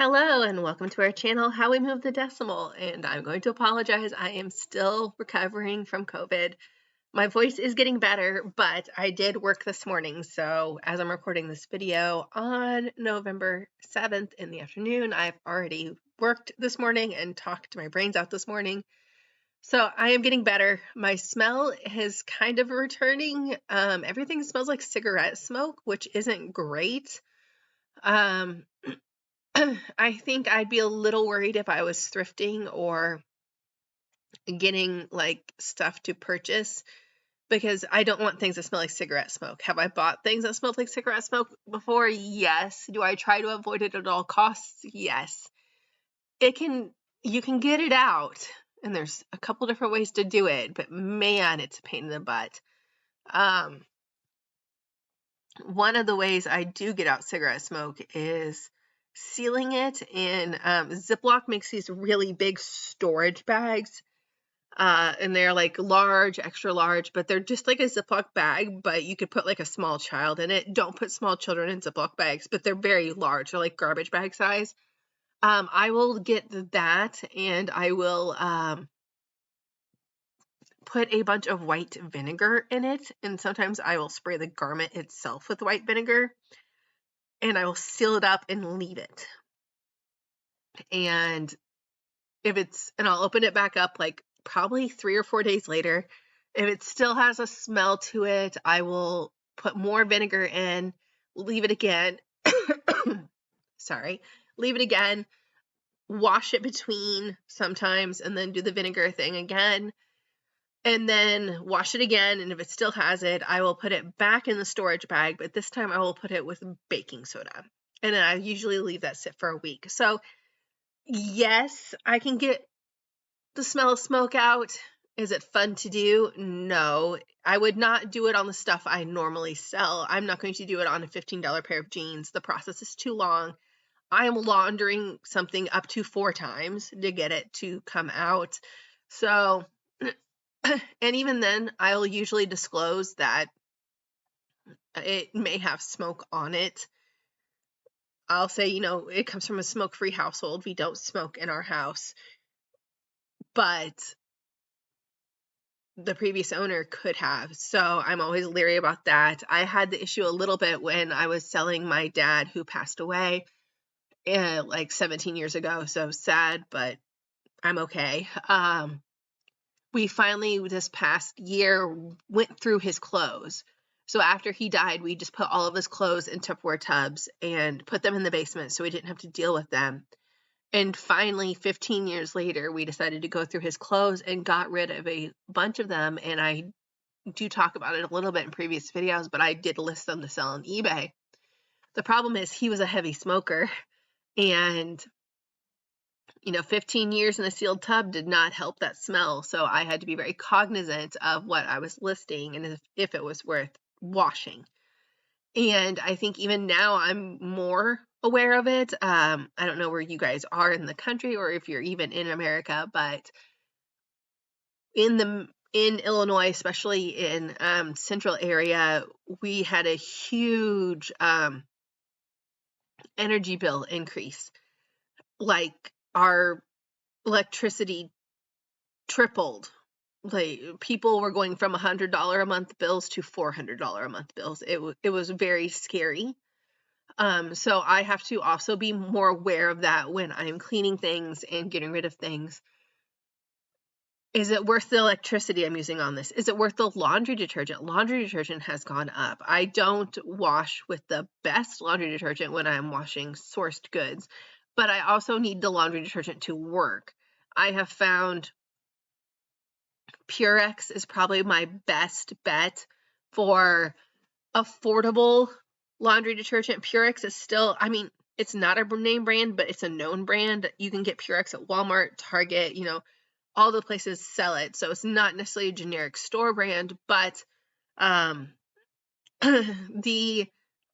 Hello and welcome to our channel, How We Move the Decimal. And I'm going to apologize. I am still recovering from COVID. My voice is getting better, but I did work this morning. So as I'm recording this video on November 7th in the afternoon, I've already worked this morning and talked my brains out this morning. So I am getting better. My smell is kind of returning. Everything smells like cigarette smoke, which isn't great. I think I'd be a little worried if I was thrifting or getting like stuff to purchase because I don't want things that smell like cigarette smoke. Have I bought things that smelled like cigarette smoke before? Yes. Do I try to avoid it at all costs? Yes. You can get it out, and there's a couple different ways to do it, but man, it's a pain in the butt. One of the ways I do get out cigarette smoke is sealing it in Ziploc makes these really big storage bags, and they're like large, extra large, but they're just like a Ziploc bag, but you could put like a small child in it. Don't put small children in Ziploc bags, but they're very large. They're like garbage bag size. I will get that, and I will put a bunch of white vinegar in it, and sometimes I will spray the garment itself with white vinegar, and I will seal it up and leave it. And I'll open it back up like probably 3 or 4 days later. If it still has a smell to it, I will put more vinegar in, leave it again. Leave it again, wash it between sometimes, and then do the vinegar thing again. And then wash it again, and if it still has it, I will put it back in the storage bag, but this time I will put it with baking soda. And then I usually leave that sit for a week. So yes, I can get the smell of smoke out. Is it fun to do? No. I would not do it on the stuff I normally sell. I'm not going to do it on a $15 pair of jeans. The process is too long. I am laundering something up to 4 times to get it to come out. So and even then, I'll usually disclose that it may have smoke on it. I'll say, it comes from a smoke-free household. We don't smoke in our house. But the previous owner could have. So I'm always leery about that. I had the issue a little bit when I was selling my dad, who passed away like 17 years ago. So sad, but I'm okay. We finally, this past year, went through his clothes. So after he died, we just put all of his clothes in Tupperware tubs and put them in the basement so we didn't have to deal with them. And finally, 15 years later, we decided to go through his clothes and got rid of a bunch of them. And I do talk about it a little bit in previous videos, but I did list them to sell on eBay. The problem is he was a heavy smoker, and 15 years in a sealed tub did not help that smell. So I had to be very cognizant of what I was listing and if it was worth washing. And I think even now I'm more aware of it. I don't know where you guys are in the country or if you're even in America, but in Illinois, especially in central area, we had a huge energy bill increase. Like our electricity tripled. Like people were going from $100 a month bills to $400 a month bills. It was very scary. So I have to also be more aware of that when I'm cleaning things and getting rid of things. Is it worth the electricity I'm using on this? Is it worth the laundry detergent? Laundry detergent has gone up. I don't wash with the best laundry detergent when I'm washing sourced goods, but I also need the laundry detergent to work. I have found Purex is probably my best bet for affordable laundry detergent. Purex is still, it's not a name brand, but it's a known brand. You can get Purex at Walmart, Target, all the places sell it. So it's not necessarily a generic store brand, but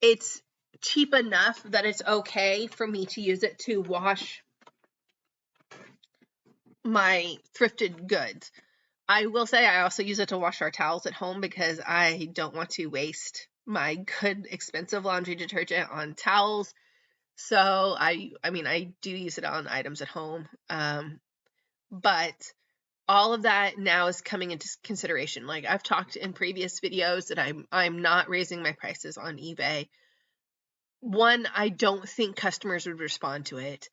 it's cheap enough that it's okay for me to use it to wash my thrifted goods. I will say I also use it to wash our towels at home because I don't want to waste my good, expensive laundry detergent on towels. So I mean, I do use it on items at home. But all of that now is coming into consideration. Like I've talked in previous videos that I'm not raising my prices on eBay. One, I don't think customers would respond to it.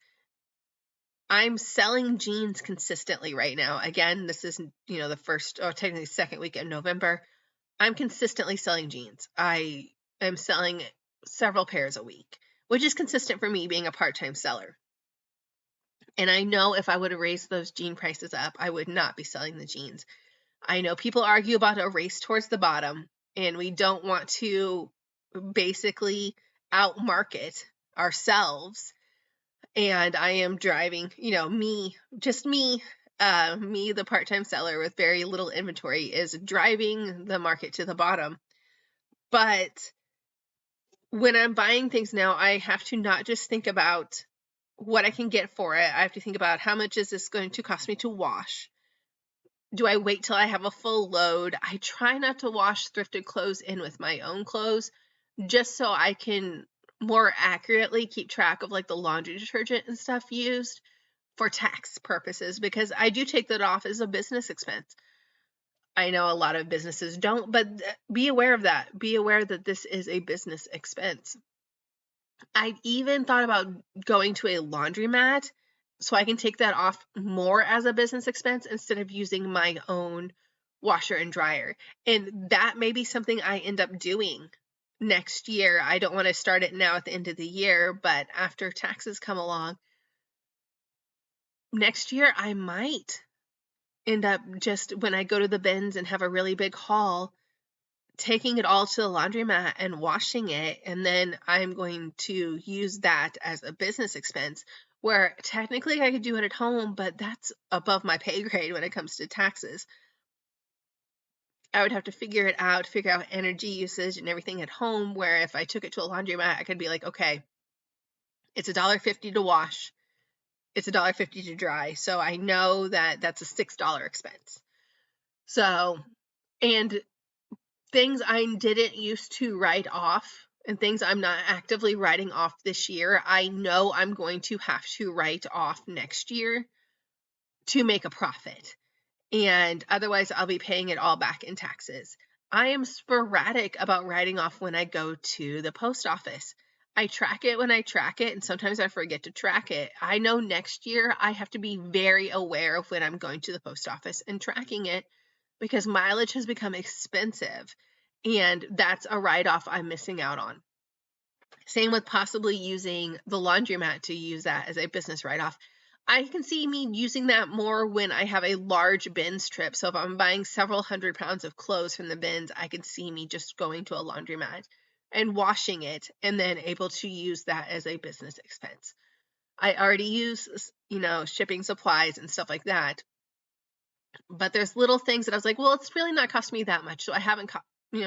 I'm selling jeans consistently right now. Again, this is, the first or technically second week in November. I'm consistently selling jeans. I am selling several pairs a week, which is consistent for me being a part-time seller. And I know if I would have raised those jean prices up, I would not be selling the jeans. I know people argue about a race towards the bottom, and we don't want to basically outmarket ourselves. And I am driving, me, the part-time seller with very little inventory is driving the market to the bottom. But when I'm buying things now, I have to not just think about what I can get for it. I have to think about how much is this going to cost me to wash? Do I wait till I have a full load? I try not to wash thrifted clothes in with my own clothes just so I can more accurately keep track of like the laundry detergent and stuff used for tax purposes, because I do take that off as a business expense. I know a lot of businesses don't, but be aware of that. Be aware that this is a business expense. I've even thought about going to a laundromat so I can take that off more as a business expense instead of using my own washer and dryer. And that may be something I end up doing next year. I don't want to start it now at the end of the year, but after taxes come along next year, I might end up just when I go to the bins and have a really big haul, taking it all to the laundromat and washing it, and then I'm going to use that as a business expense, where technically I could do it at home, but that's above my pay grade when it comes to taxes. I would have to figure out energy usage and everything at home, where if I took it to a laundromat, I could be like, okay, it's $1.50 to wash, it's $1.50 to dry, so I know that that's a $6 expense. So, and things I didn't used to write off and things I'm not actively writing off this year, I know I'm going to have to write off next year to make a profit. And otherwise, I'll be paying it all back in taxes. I am sporadic about writing off when I go to the post office. I track it when I track it, and sometimes I forget to track it. I know next year I have to be very aware of when I'm going to the post office and tracking it, because mileage has become expensive, and that's a write-off I'm missing out on. Same with possibly using the laundromat to use that as a business write-off. I can see me using that more when I have a large bins trip. So if I'm buying several hundred pounds of clothes from the bins, I could see me just going to a laundromat and washing it and then able to use that as a business expense. I already use, shipping supplies and stuff like that. But there's little things that I was like, well, it's really not cost me that much. So I haven't,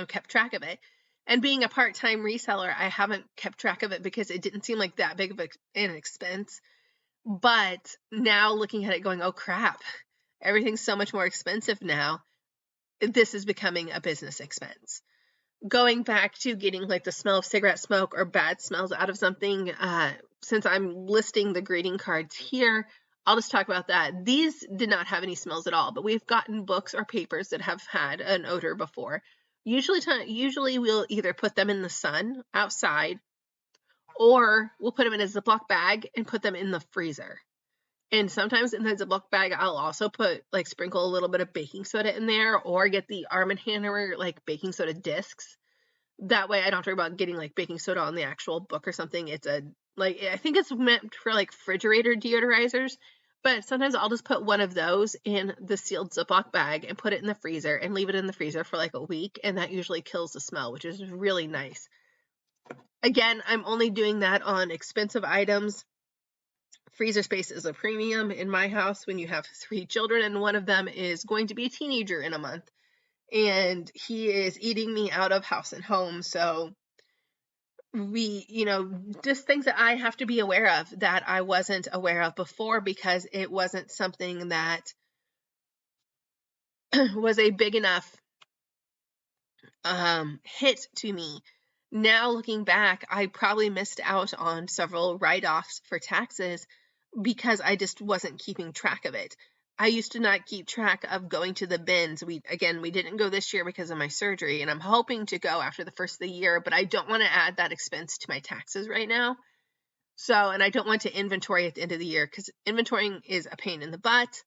kept track of it. And being a part-time reseller, I haven't kept track of it because it didn't seem like that big of an expense. But now looking at it going, oh crap, everything's so much more expensive now. This is becoming a business expense. Going back to getting like the smell of cigarette smoke or bad smells out of something, since I'm listing the greeting cards here, I'll just talk about that. These did not have any smells at all, but we've gotten books or papers that have had an odor before. Usually we'll either put them in the sun outside, or we'll put them in a Ziploc bag and put them in the freezer. And sometimes in the Ziploc bag, I'll also sprinkle a little bit of baking soda in there, or get the Arm & Hammer baking soda discs. That way I don't have to worry about getting baking soda on the actual book or something. It's I think it's meant for refrigerator deodorizers, but sometimes I'll just put one of those in the sealed Ziploc bag and put it in the freezer and leave it in the freezer for a week, and that usually kills the smell, which is really nice. Again, I'm only doing that on expensive items. Freezer space is a premium in my house when you have 3 children, and one of them is going to be a teenager in a month, and he is eating me out of house and home. So we, just things that I have to be aware of that I wasn't aware of before, because it wasn't something that was a big enough hit to me. Now looking back, I probably missed out on several write-offs for taxes because I just wasn't keeping track of it. I used to not keep track of going to the bins. We didn't go this year because of my surgery, and I'm hoping to go after the first of the year, but I don't want to add that expense to my taxes right now. So, and I don't want to inventory at the end of the year because inventorying is a pain in the butt.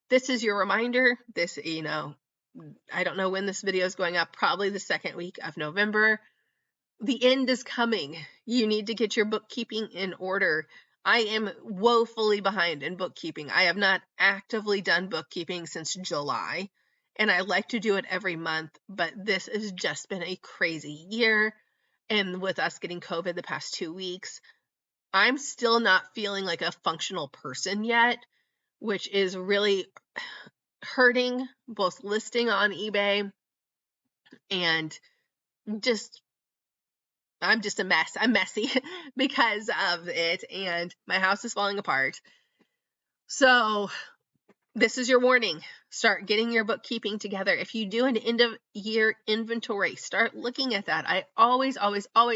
This is your reminder. This, I don't know when this video is going up, probably the second week of November. The end is coming. You need to get your bookkeeping in order. I am woefully behind in bookkeeping. I have not actively done bookkeeping since July, and I like to do it every month, but this has just been a crazy year. And with us getting COVID the past 2 weeks, I'm still not feeling like a functional person yet, which is really hurting, both listing on eBay and just I'm just a mess. I'm messy because of it, and my house is falling apart. So this is your warning. Start getting your bookkeeping together. If you do an end of year inventory, start looking at that. I always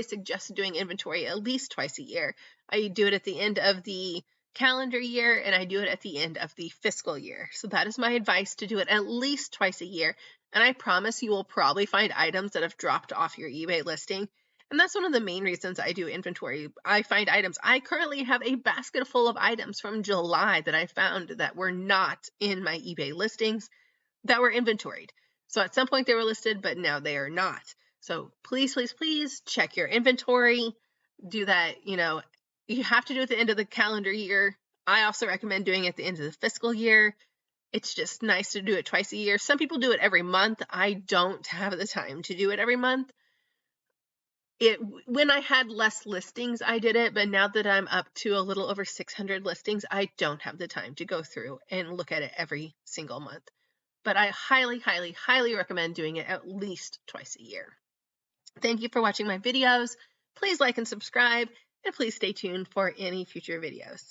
suggest doing inventory at least twice a year. I do it at the end of the calendar year, and I do it at the end of the fiscal year. So that is my advice, to do it at least twice a year. And I promise you will probably find items that have dropped off your eBay listing. And that's one of the main reasons I do inventory. I find items. I currently have a basket full of items from July that I found that were not in my eBay listings that were inventoried. So at some point they were listed, but now they are not. So please check your inventory. Do that, you have to do it at the end of the calendar year. I also recommend doing it at the end of the fiscal year. It's just nice to do it twice a year. Some people do it every month. I don't have the time to do it every month. When I had less listings, I did it, but now that I'm up to a little over 600 listings, I don't have the time to go through and look at it every single month. But I highly recommend doing it at least twice a year. Thank you for watching my videos. Please like and subscribe, and please stay tuned for any future videos.